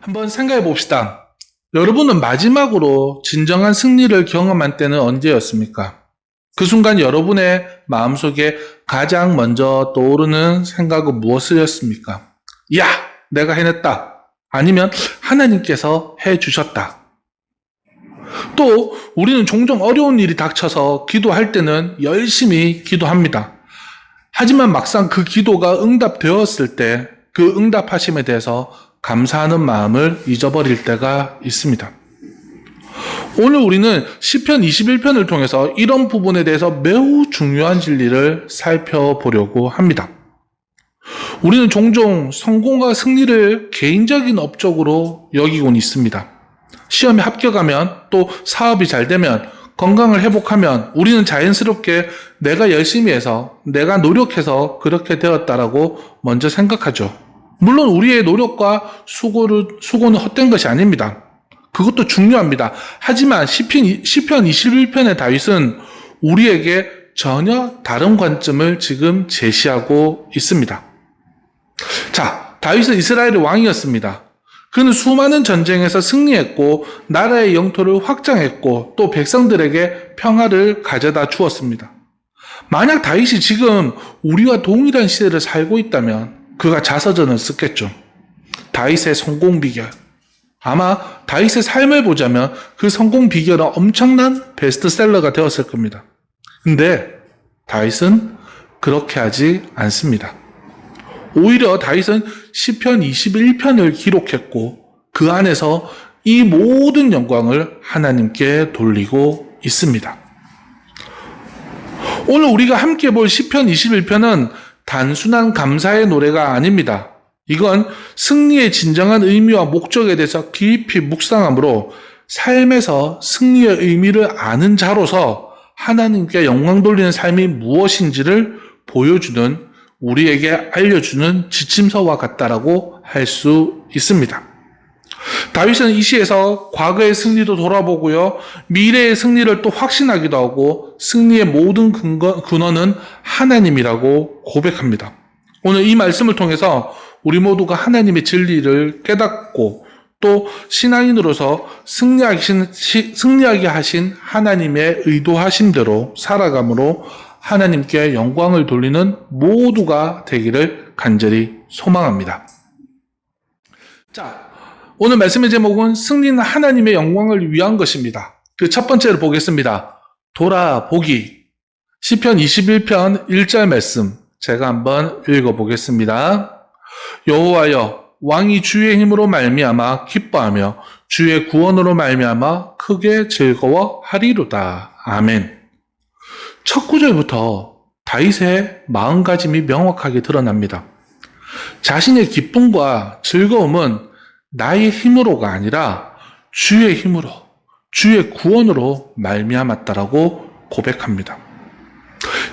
한번 생각해 봅시다. 여러분은 마지막으로 진정한 승리를 경험한 때는 언제였습니까? 그 순간 여러분의 마음속에 가장 먼저 떠오르는 생각은 무엇이었습니까? 야, 내가 해냈다. 아니면 하나님께서 해주셨다. 또 우리는 종종 어려운 일이 닥쳐서 기도할 때는 열심히 기도합니다. 하지만 막상 그 기도가 응답되었을 때 그 응답하심에 대해서 감사하는 마음을 잊어버릴 때가 있습니다. 오늘 우리는 시편 21편을 통해서 이런 부분에 대해서 매우 중요한 진리를 살펴보려고 합니다. 우리는 종종 성공과 승리를 개인적인 업적으로 여기곤 있습니다. 시험에 합격하면, 또 사업이 잘 되면, 건강을 회복하면 우리는 자연스럽게 내가 열심히 해서, 내가 노력해서 그렇게 되었다라고 먼저 생각하죠. 물론 우리의 노력과 수고는 헛된 것이 아닙니다. 그것도 중요합니다. 하지만 시편 21편의 다윗은 우리에게 전혀 다른 관점을 지금 제시하고 있습니다. 자, 다윗은 이스라엘의 왕이었습니다. 그는 수많은 전쟁에서 승리했고 나라의 영토를 확장했고 또 백성들에게 평화를 가져다 주었습니다. 만약 다윗이 지금 우리와 동일한 시대를 살고 있다면 그가 자서전을 썼겠죠. 다윗의 성공 비결. 아마 다윗의 삶을 보자면 그 성공 비결은 엄청난 베스트셀러가 되었을 겁니다. 근데 다윗은 그렇게 하지 않습니다. 오히려 다윗은 시편 21편을 기록했고 그 안에서 이 모든 영광을 하나님께 돌리고 있습니다. 오늘 우리가 함께 볼 시편 21편은 단순한 감사의 노래가 아닙니다. 이건 승리의 진정한 의미와 목적에 대해서 깊이 묵상함으로 삶에서 승리의 의미를 아는 자로서 하나님께 영광 돌리는 삶이 무엇인지를 보여주는, 우리에게 알려주는 지침서와 같다라고 할 수 있습니다. 다윗은 이 시에서 과거의 승리도 돌아보고요, 미래의 승리를 또 확신하기도 하고 승리의 모든 근원은 하나님이라고 고백합니다. 오늘 이 말씀을 통해서 우리 모두가 하나님의 진리를 깨닫고 또 신앙인으로서 승리하게 하신 하나님의 의도하심대로 살아감으로 하나님께 영광을 돌리는 모두가 되기를 간절히 소망합니다. 자, 오늘 말씀의 제목은 승리는 하나님의 영광을 위한 것입니다. 그 첫 번째를 보겠습니다. 돌아보기. 시편 21편 1절 말씀 제가 한번 읽어보겠습니다. 여호와여, 왕이 주의 힘으로 말미암아 기뻐하며 주의 구원으로 말미암아 크게 즐거워하리로다. 아멘. 첫 구절부터 다윗의 마음가짐이 명확하게 드러납니다. 자신의 기쁨과 즐거움은 나의 힘으로가 아니라 주의 힘으로, 주의 구원으로 말미암았다라고 고백합니다.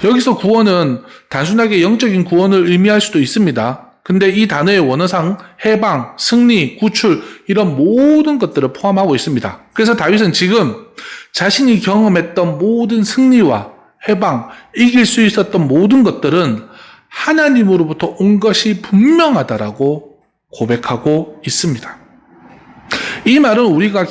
여기서 구원은 단순하게 영적인 구원을 의미할 수도 있습니다. 근데 이 단어의 원어상 해방, 승리, 구출 이런 모든 것들을 포함하고 있습니다. 그래서 다윗은 지금 자신이 경험했던 모든 승리와 해방, 이길 수 있었던 모든 것들은 하나님으로부터 온 것이 분명하다라고 고백하고 있습니다. 이 말은 우리가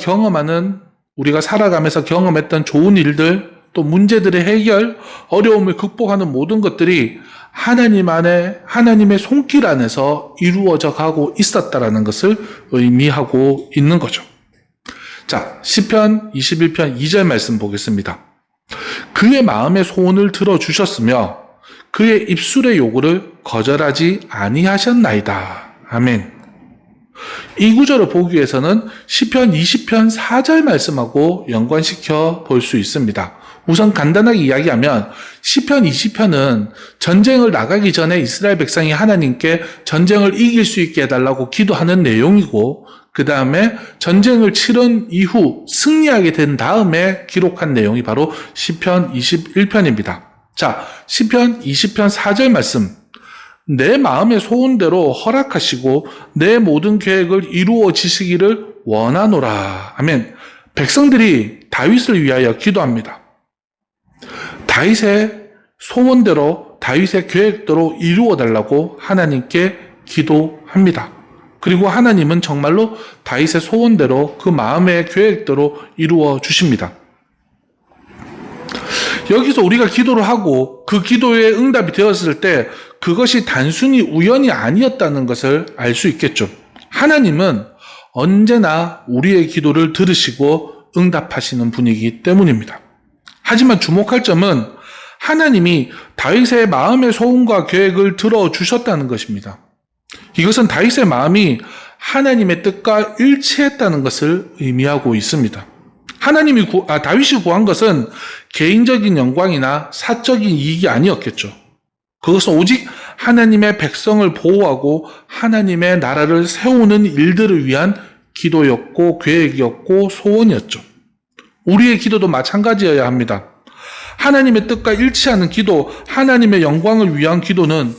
살아가면서 경험했던 좋은 일들, 또 문제들의 해결, 어려움을 극복하는 모든 것들이 하나님의 손길 안에서 이루어져 가고 있었다라는 것을 의미하고 있는 거죠. 자, 시편 21편 2절 말씀 보겠습니다. 그의 마음의 소원을 들어주셨으며 그의 입술의 요구를 거절하지 아니하셨나이다. 아멘. 이 구절을 보기 위해서는 시편 20편 4절 말씀하고 연관시켜 볼 수 있습니다. 우선 간단하게 이야기하면 시편 20편은 전쟁을 나가기 전에 이스라엘 백성이 하나님께 전쟁을 이길 수 있게 해달라고 기도하는 내용이고, 그 다음에 전쟁을 치른 이후 승리하게 된 다음에 기록한 내용이 바로 시편 21편입니다. 자, 시편 20편 4절 말씀. 내 마음의 소원대로 허락하시고 내 모든 계획을 이루어지시기를 원하노라. 아멘. 백성들이 다윗을 위하여 기도합니다. 다윗의 소원대로, 다윗의 계획대로 이루어달라고 하나님께 기도합니다. 그리고 하나님은 정말로 다윗의 소원대로 그 마음의 계획대로 이루어 주십니다. 여기서 우리가 기도를 하고 그 기도에 응답이 되었을 때 그것이 단순히 우연이 아니었다는 것을 알 수 있겠죠. 하나님은 언제나 우리의 기도를 들으시고 응답하시는 분이기 때문입니다. 하지만 주목할 점은 하나님이 다윗의 마음의 소원과 계획을 들어주셨다는 것입니다. 이것은 다윗의 마음이 하나님의 뜻과 일치했다는 것을 의미하고 있습니다. 다윗이 구한 것은 개인적인 영광이나 사적인 이익이 아니었겠죠. 그것은 오직 하나님의 백성을 보호하고 하나님의 나라를 세우는 일들을 위한 기도였고 계획이었고 소원이었죠. 우리의 기도도 마찬가지여야 합니다. 하나님의 뜻과 일치하는 기도, 하나님의 영광을 위한 기도는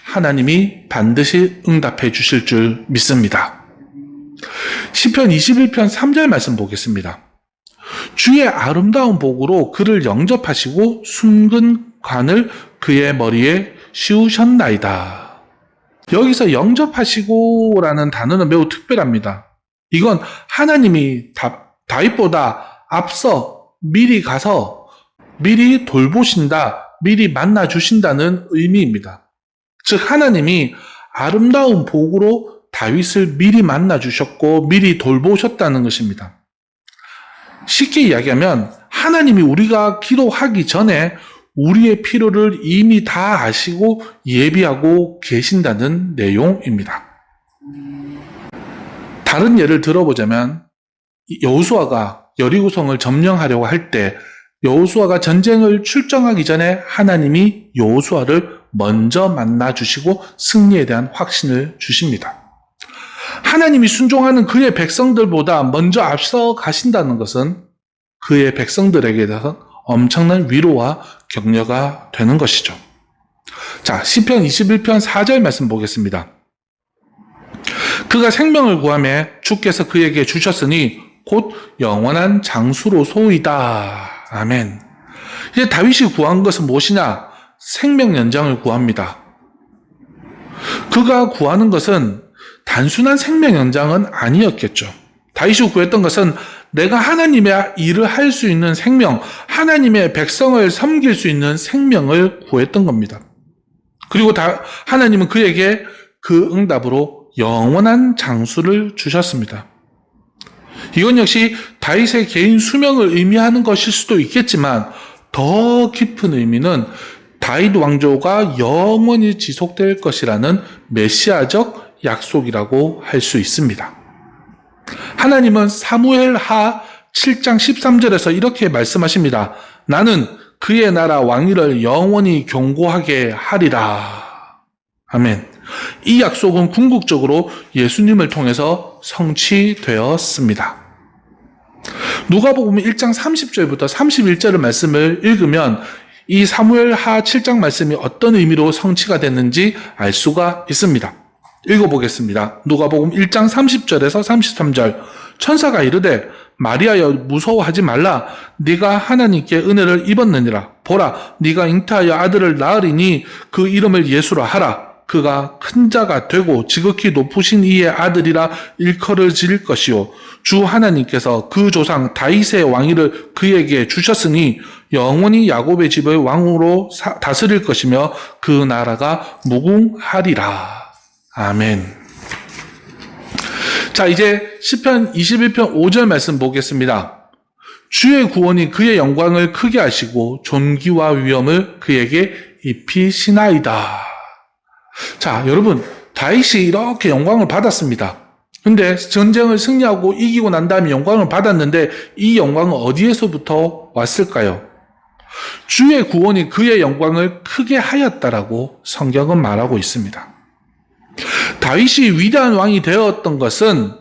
하나님이 반드시 응답해 주실 줄 믿습니다. 시편 21편 3절 말씀 보겠습니다. 주의 아름다운 복으로 그를 영접하시고 순근 관을 그의 머리에 씌우셨나이다. 여기서 영접하시고라는 단어는 매우 특별합니다. 이건 하나님이 다윗보다 앞서 미리 가서 미리 돌보신다, 미리 만나주신다는 의미입니다. 즉 하나님이 아름다운 복으로 다윗을 미리 만나주셨고 미리 돌보셨다는 것입니다. 쉽게 이야기하면 하나님이 우리가 기도하기 전에 우리의 필요를 이미 다 아시고 예비하고 계신다는 내용입니다. 다른 예를 들어보자면 여호수아가 여리고성을 점령하려고 할 때 여호수아가 전쟁을 출정하기 전에 하나님이 여호수아를 먼저 만나주시고 승리에 대한 확신을 주십니다. 하나님이 순종하는 그의 백성들보다 먼저 앞서 가신다는 것은 그의 백성들에게 대해서 엄청난 위로와 격려가 되는 것이죠. 자, 시편 21편 4절 말씀 보겠습니다. 그가 생명을 구하며 주께서 그에게 주셨으니 곧 영원한 장수로소이다. 아멘. 이제 다윗이 구한 것은 무엇이냐? 생명 연장을 구합니다. 그가 구하는 것은 단순한 생명 연장은 아니었겠죠. 다윗이 구했던 것은 내가 하나님의 일을 할 수 있는 생명, 하나님의 백성을 섬길 수 있는 생명을 구했던 겁니다. 그리고 하나님은 그에게 그 응답으로 영원한 장수를 주셨습니다. 이건 역시 다윗의 개인 수명을 의미하는 것일 수도 있겠지만 더 깊은 의미는 다윗 왕조가 영원히 지속될 것이라는 메시아적 약속이라고 할 수 있습니다. 하나님은 사무엘하 7장 13절에서 이렇게 말씀하십니다. 나는 그의 나라 왕위를 영원히 견고하게 하리라. 아멘. 이 약속은 궁극적으로 예수님을 통해서 성취되었습니다. 누가복음 1장 30절부터 31절의 말씀을 읽으면 이 사무엘하 7장 말씀이 어떤 의미로 성취가 됐는지 알 수가 있습니다. 읽어보겠습니다. 누가복음 1장 30절에서 33절. 천사가 이르되 마리아여 무서워하지 말라. 네가 하나님께 은혜를 입었느니라. 보라 네가 잉태하여 아들을 낳으리니 그 이름을 예수라 하라. 그가 큰 자가 되고 지극히 높으신 이의 아들이라 일컬을 지을 것이요 주 하나님께서 그 조상 다윗의 왕위를 그에게 주셨으니 영원히 야곱의 집의 왕으로 다스릴 것이며 그 나라가 무궁하리라. 아멘. 자, 이제 시편 21편 5절 말씀 보겠습니다. 주의 구원이 그의 영광을 크게 하시고 존귀와 위엄을 그에게 입히시나이다. 자, 여러분, 다윗이 이렇게 영광을 받았습니다. 근데 전쟁을 승리하고 이기고 난 다음에 영광을 받았는데 이 영광은 어디에서부터 왔을까요? 주의 구원이 그의 영광을 크게 하였다라고 성경은 말하고 있습니다. 다윗이 위대한 왕이 되었던 것은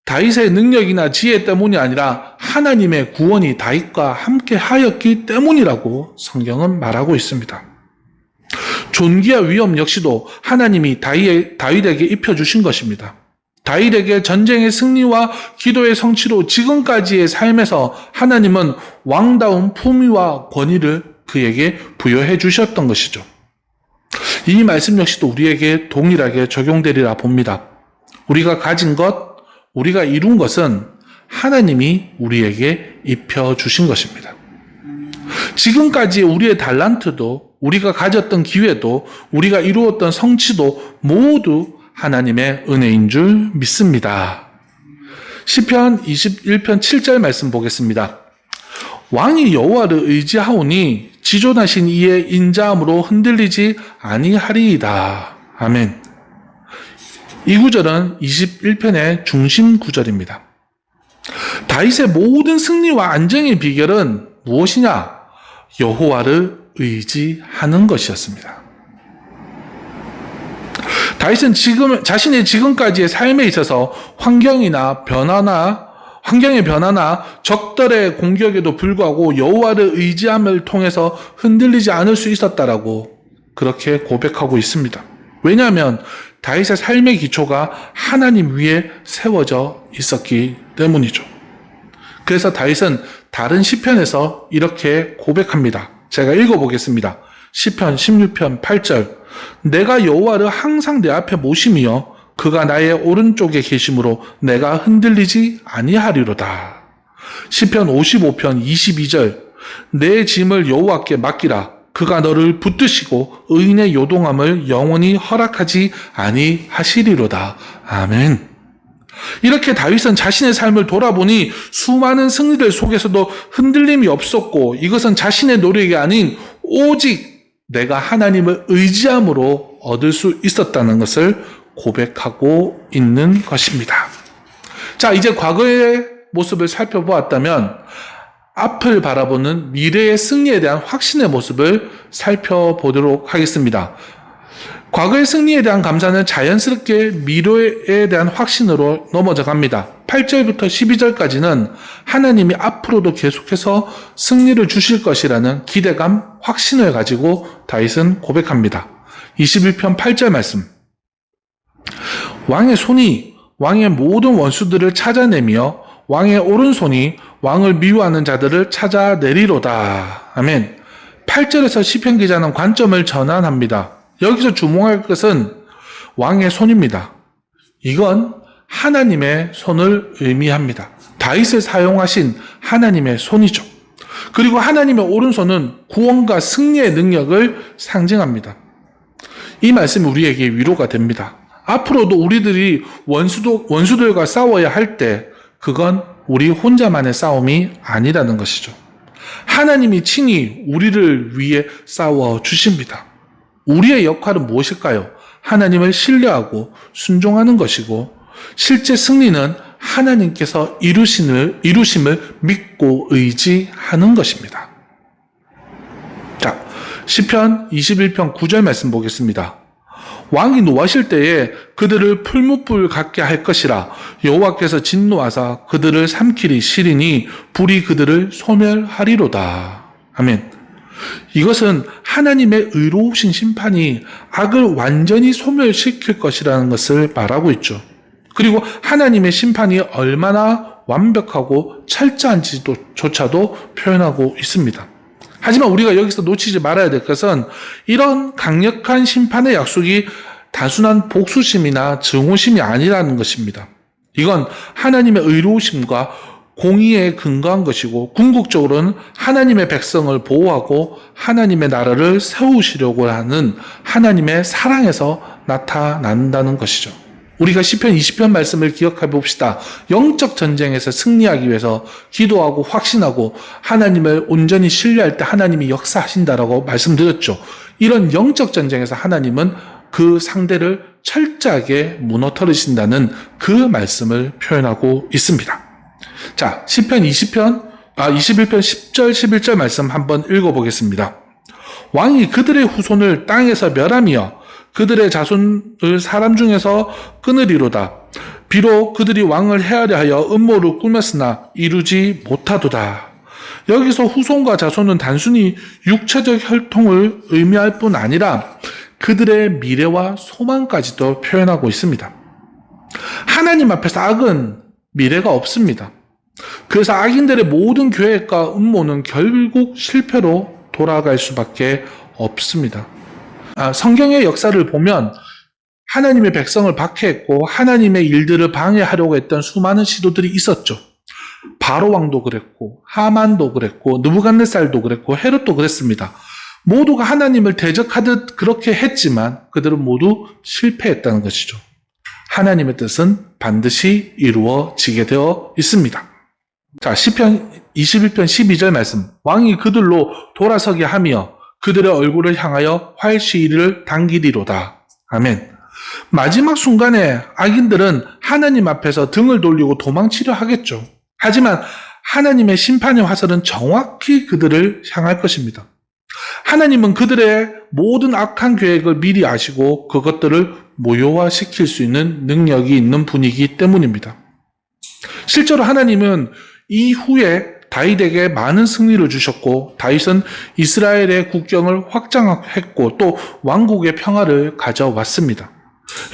다윗의 능력이나 지혜 때문이 아니라 하나님의 구원이 다윗과 함께 하였기 때문이라고 성경은 말하고 있습니다. 존귀와 위엄 역시도 하나님이 다윗에게 입혀주신 것입니다. 다윗에게 전쟁의 승리와 기도의 성취로 지금까지의 삶에서 하나님은 왕다운 품위와 권위를 그에게 부여해 주셨던 것이죠. 이 말씀 역시도 우리에게 동일하게 적용되리라 봅니다. 우리가 가진 것, 우리가 이룬 것은 하나님이 우리에게 입혀주신 것입니다. 지금까지 우리의 달란트도, 우리가 가졌던 기회도, 우리가 이루었던 성취도 모두 하나님의 은혜인 줄 믿습니다. 시편 21편 7절 말씀 보겠습니다. 왕이 여호와를 의지하오니 지존하신 이의 인자함으로 흔들리지 아니하리이다. 아멘. 이 구절은 21편의 중심 구절입니다. 다윗의 모든 승리와 안정의 비결은 무엇이냐? 여호와를 의지하는 것이었습니다. 다윗은 자신의 지금까지의 삶에 있어서 환경의 변화나 적들의 공격에도 불구하고 여호와를 의지함을 통해서 흔들리지 않을 수 있었다라고 그렇게 고백하고 있습니다. 왜냐하면 다윗의 삶의 기초가 하나님 위에 세워져 있었기 때문이죠. 그래서 다윗은 다른 시편에서 이렇게 고백합니다. 제가 읽어보겠습니다. 시편 16편 8절. 내가 여호와를 항상 내 앞에 모심이여 그가 나의 오른쪽에 계심으로 내가 흔들리지 아니하리로다. 시편 55편 22절. 내 짐을 여호와께 맡기라. 그가 너를 붙드시고 의인의 요동함을 영원히 허락하지 아니하시리로다. 아멘. 이렇게 다윗은 자신의 삶을 돌아보니 수많은 승리들 속에서도 흔들림이 없었고 이것은 자신의 노력이 아닌 오직 내가 하나님을 의지함으로 얻을 수 있었다는 것을 고백하고 있는 것입니다. 자, 이제 과거의 모습을 살펴보았다면 앞을 바라보는 미래의 승리에 대한 확신의 모습을 살펴보도록 하겠습니다. 과거의 승리에 대한 감사는 자연스럽게 미래에 대한 확신으로 넘어져 갑니다. 8절부터 12절까지는 하나님이 앞으로도 계속해서 승리를 주실 것이라는 기대감, 확신을 가지고 다윗은 고백합니다. 21편 8절 말씀. 왕의 손이 왕의 모든 원수들을 찾아내며 왕의 오른손이 왕을 미워하는 자들을 찾아내리로다. 아멘. 8절에서 시편 기자는 관점을 전환합니다. 여기서 주목할 것은 왕의 손입니다. 이건 하나님의 손을 의미합니다. 다윗을 사용하신 하나님의 손이죠. 그리고 하나님의 오른손은 구원과 승리의 능력을 상징합니다. 이 말씀이 우리에게 위로가 됩니다. 앞으로도 우리들이 원수들과 싸워야 할 때 그건 우리 혼자만의 싸움이 아니라는 것이죠. 하나님이 친히 우리를 위해 싸워 주십니다. 우리의 역할은 무엇일까요? 하나님을 신뢰하고 순종하는 것이고 실제 승리는 하나님께서 이루심을 믿고 의지하는 것입니다. 자, 시편 21편 9절 말씀 보겠습니다. 왕이 노하실 때에 그들을 풀무불 같게 할 것이라 여호와께서 진노하사 그들을 삼키리 시리니 불이 그들을 소멸하리로다. 아멘. 이것은 하나님의 의로우신 심판이 악을 완전히 소멸시킬 것이라는 것을 말하고 있죠. 그리고 하나님의 심판이 얼마나 완벽하고 철저한지조차도 표현하고 있습니다. 하지만 우리가 여기서 놓치지 말아야 될 것은 이런 강력한 심판의 약속이 단순한 복수심이나 증오심이 아니라는 것입니다. 이건 하나님의 의로우심과 공의에 근거한 것이고 궁극적으로는 하나님의 백성을 보호하고 하나님의 나라를 세우시려고 하는 하나님의 사랑에서 나타난다는 것이죠. 우리가 시편 20편 말씀을 기억해 봅시다. 영적 전쟁에서 승리하기 위해서 기도하고 확신하고 하나님을 온전히 신뢰할 때 하나님이 역사하신다라고 말씀드렸죠. 이런 영적 전쟁에서 하나님은 그 상대를 철저하게 무너뜨리신다는 그 말씀을 표현하고 있습니다. 자, 시편 21편 10절 11절 말씀 한번 읽어보겠습니다. 왕이 그들의 후손을 땅에서 멸하며 그들의 자손을 사람 중에서 끊으리로다. 비록 그들이 왕을 해하려 하여 음모를 꾸몄으나 이루지 못하도다. 여기서 후손과 자손은 단순히 육체적 혈통을 의미할 뿐 아니라 그들의 미래와 소망까지도 표현하고 있습니다. 하나님 앞에서 악은 미래가 없습니다. 그래서 악인들의 모든 계획과 음모는 결국 실패로 돌아갈 수밖에 없습니다. 성경의 역사를 보면 하나님의 백성을 박해했고 하나님의 일들을 방해하려고 했던 수많은 시도들이 있었죠. 바로 왕도 그랬고 하만도 그랬고 느부갓네살도 그랬고 헤롯도 그랬습니다. 모두가 하나님을 대적하듯 그렇게 했지만 그들은 모두 실패했다는 것이죠. 하나님의 뜻은 반드시 이루어지게 되어 있습니다. 자, 시편 21편 12절 말씀. 왕이 그들로 돌아서게 하며 그들의 얼굴을 향하여 활시위를 당기리로다. 아멘. 마지막 순간에 악인들은 하나님 앞에서 등을 돌리고 도망치려 하겠죠. 하지만 하나님의 심판의 화살은 정확히 그들을 향할 것입니다. 하나님은 그들의 모든 악한 계획을 미리 아시고 그것들을 무효화시킬 수 있는 능력이 있는 분이기 때문입니다. 실제로 하나님은 이후에 다윗에게 많은 승리를 주셨고 다윗은 이스라엘의 국경을 확장했고 또 왕국의 평화를 가져왔습니다.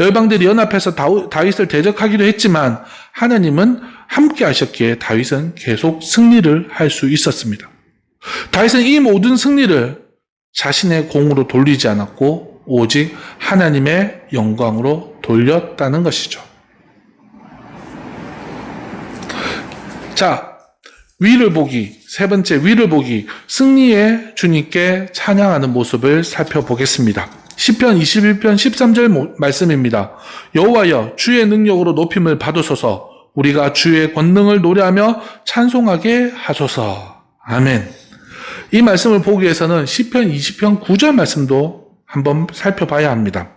열방들이 연합해서 다윗을 대적하기도 했지만 하나님은 함께 하셨기에 다윗은 계속 승리를 할 수 있었습니다. 다윗은 이 모든 승리를 자신의 공으로 돌리지 않았고 오직 하나님의 영광으로 돌렸다는 것이죠. 자, 위를 보기, 세 번째 위를 보기, 승리의 주님께 찬양하는 모습을 살펴보겠습니다. 시편 21편 13절 말씀입니다. 여호와여 주의 능력으로 높임을 받으소서 우리가 주의 권능을 노래하며 찬송하게 하소서. 아멘. 이 말씀을 보기 위해서는 시편 20편 9절 말씀도 한번 살펴봐야 합니다.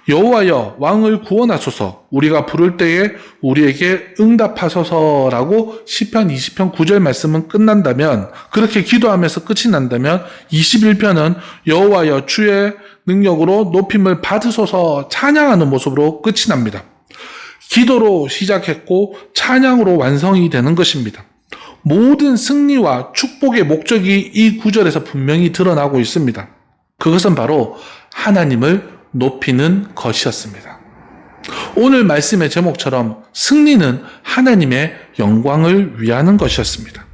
여호와여 왕을 구원하소서 우리가 부를 때에 우리에게 응답하소서라고 시편 20편 9절 말씀은 끝난다면 그렇게 기도하면서 끝이 난다면 21편은 여호와여 주의 능력으로 높임을 받으소서 찬양하는 모습으로 끝이 납니다. 기도로 시작했고 찬양으로 완성이 되는 것입니다. 모든 승리와 축복의 목적이 이 구절에서 분명히 드러나고 있습니다. 그것은 바로 하나님을 높이는 것이었습니다. 오늘 말씀의 제목처럼 승리는 하나님의 영광을 위하는 것이었습니다.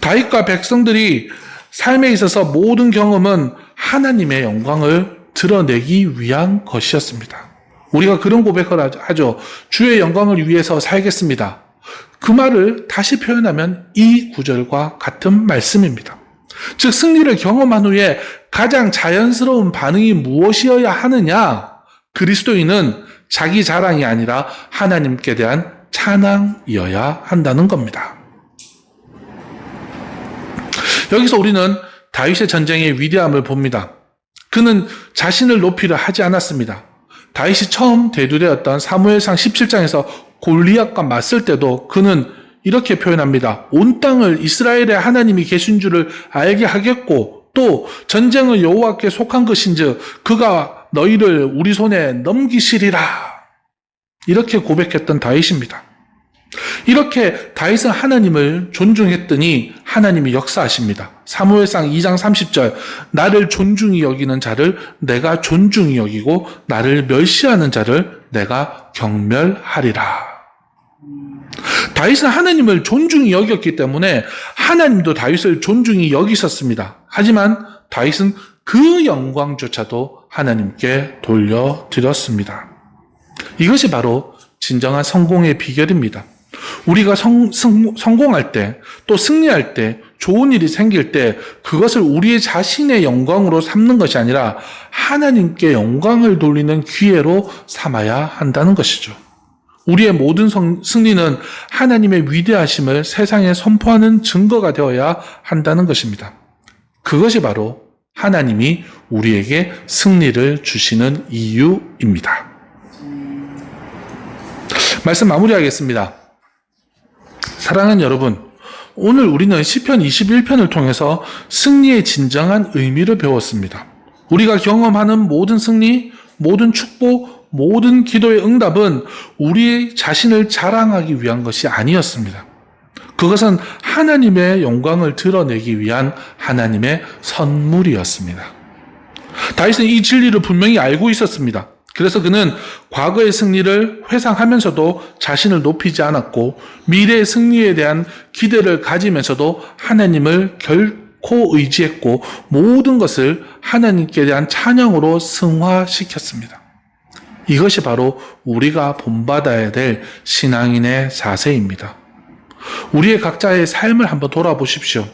다윗과 백성들이 삶에 있어서 모든 경험은 하나님의 영광을 드러내기 위한 것이었습니다. 우리가 그런 고백을 하죠. 주의 영광을 위해서 살겠습니다. 그 말을 다시 표현하면 이 구절과 같은 말씀입니다. 즉 승리를 경험한 후에 가장 자연스러운 반응이 무엇이어야 하느냐? 그리스도인은 자기 자랑이 아니라 하나님께 대한 찬양이어야 한다는 겁니다. 여기서 우리는 다윗의 전쟁의 위대함을 봅니다. 그는 자신을 높이려 하지 않았습니다. 다윗이 처음 대두되었던 사무엘상 17장에서 골리앗과 맞설 때도 그는 이렇게 표현합니다. 온 땅을 이스라엘의 하나님이 계신 줄을 알게 하겠고 또 전쟁은 여호와께 속한 것인즉 그가 너희를 우리 손에 넘기시리라. 이렇게 고백했던 다윗입니다. 이렇게 다윗은 하나님을 존중했더니 하나님이 역사하십니다. 사무엘상 2장 30절 나를 존중히 여기는 자를 내가 존중히 여기고 나를 멸시하는 자를 내가 경멸하리라. 다윗은 하나님을 존중히 여겼기 때문에 하나님도 다윗을 존중히 여기셨습니다. 하지만 다윗은 그 영광조차도 하나님께 돌려드렸습니다. 이것이 바로 진정한 성공의 비결입니다. 우리가 성공할 때, 또 승리할 때, 좋은 일이 생길 때 그것을 우리 자신의 영광으로 삼는 것이 아니라 하나님께 영광을 돌리는 기회로 삼아야 한다는 것이죠. 우리의 모든 승리는 하나님의 위대하심을 세상에 선포하는 증거가 되어야 한다는 것입니다. 그것이 바로 하나님이 우리에게 승리를 주시는 이유입니다. 말씀 마무리하겠습니다. 사랑하는 여러분, 오늘 우리는 시편 21편을 통해서 승리의 진정한 의미를 배웠습니다. 우리가 경험하는 모든 승리, 모든 축복, 모든 기도의 응답은 우리 자신을 자랑하기 위한 것이 아니었습니다. 그것은 하나님의 영광을 드러내기 위한 하나님의 선물이었습니다. 다윗은 이 진리를 분명히 알고 있었습니다. 그래서 그는 과거의 승리를 회상하면서도 자신을 높이지 않았고 미래의 승리에 대한 기대를 가지면서도 하나님을 결코 의지했고 모든 것을 하나님께 대한 찬양으로 승화시켰습니다. 이것이 바로 우리가 본받아야 될 신앙인의 자세입니다. 우리의 각자의 삶을 한번 돌아보십시오.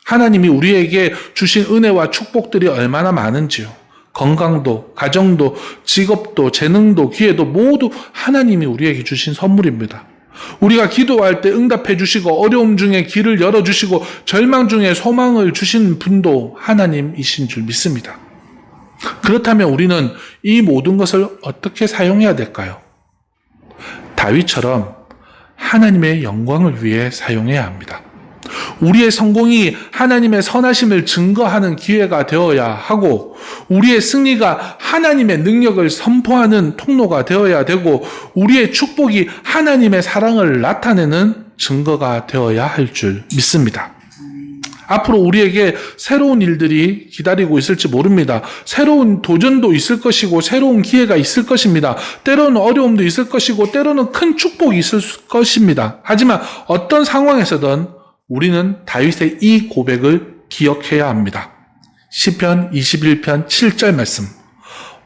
하나님이 우리에게 주신 은혜와 축복들이 얼마나 많은지요. 건강도, 가정도, 직업도, 재능도, 기회도 모두 하나님이 우리에게 주신 선물입니다. 우리가 기도할 때 응답해 주시고 어려움 중에 길을 열어주시고 절망 중에 소망을 주신 분도 하나님이신 줄 믿습니다. 그렇다면 우리는 이 모든 것을 어떻게 사용해야 될까요? 다윗처럼 하나님의 영광을 위해 사용해야 합니다. 우리의 성공이 하나님의 선하심을 증거하는 기회가 되어야 하고 우리의 승리가 하나님의 능력을 선포하는 통로가 되어야 되고 우리의 축복이 하나님의 사랑을 나타내는 증거가 되어야 할 줄 믿습니다. 앞으로 우리에게 새로운 일들이 기다리고 있을지 모릅니다. 새로운 도전도 있을 것이고 새로운 기회가 있을 것입니다. 때로는 어려움도 있을 것이고 때로는 큰 축복이 있을 것입니다. 하지만 어떤 상황에서든 우리는 다윗의 이 고백을 기억해야 합니다. 시편 21편 7절 말씀.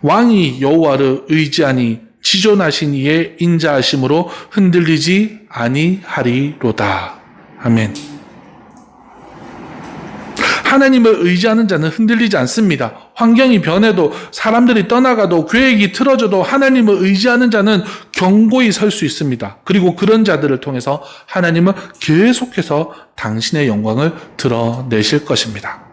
왕이 여호와를 의지하니 지존하신 이의 인자하심으로 흔들리지 아니하리로다. 아멘. 하나님을 의지하는 자는 흔들리지 않습니다. 환경이 변해도 사람들이 떠나가도 계획이 틀어져도 하나님을 의지하는 자는 견고히 설 수 있습니다. 그리고 그런 자들을 통해서 하나님은 계속해서 당신의 영광을 드러내실 것입니다.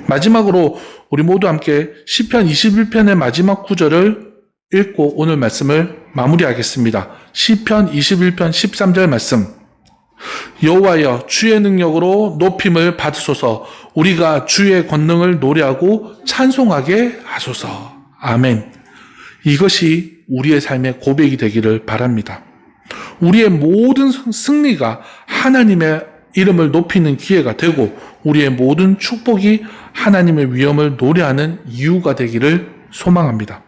마지막으로 우리 모두 함께 시편 21편의 마지막 구절을 읽고 오늘 말씀을 마무리하겠습니다. 시편 21편 13절 말씀. 여호와여 주의 능력으로 높임을 받으소서. 우리가 주의 권능을 노래하고 찬송하게 하소서. 아멘. 이것이 우리의 삶의 고백이 되기를 바랍니다. 우리의 모든 승리가 하나님의 이름을 높이는 기회가 되고 우리의 모든 축복이 하나님의 위엄을 노래하는 이유가 되기를 소망합니다.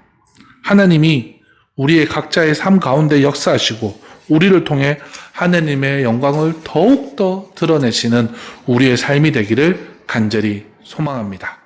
하나님이 우리의 각자의 삶 가운데 역사하시고 우리를 통해 하나님의 영광을 더욱더 드러내시는 우리의 삶이 되기를 간절히 소망합니다.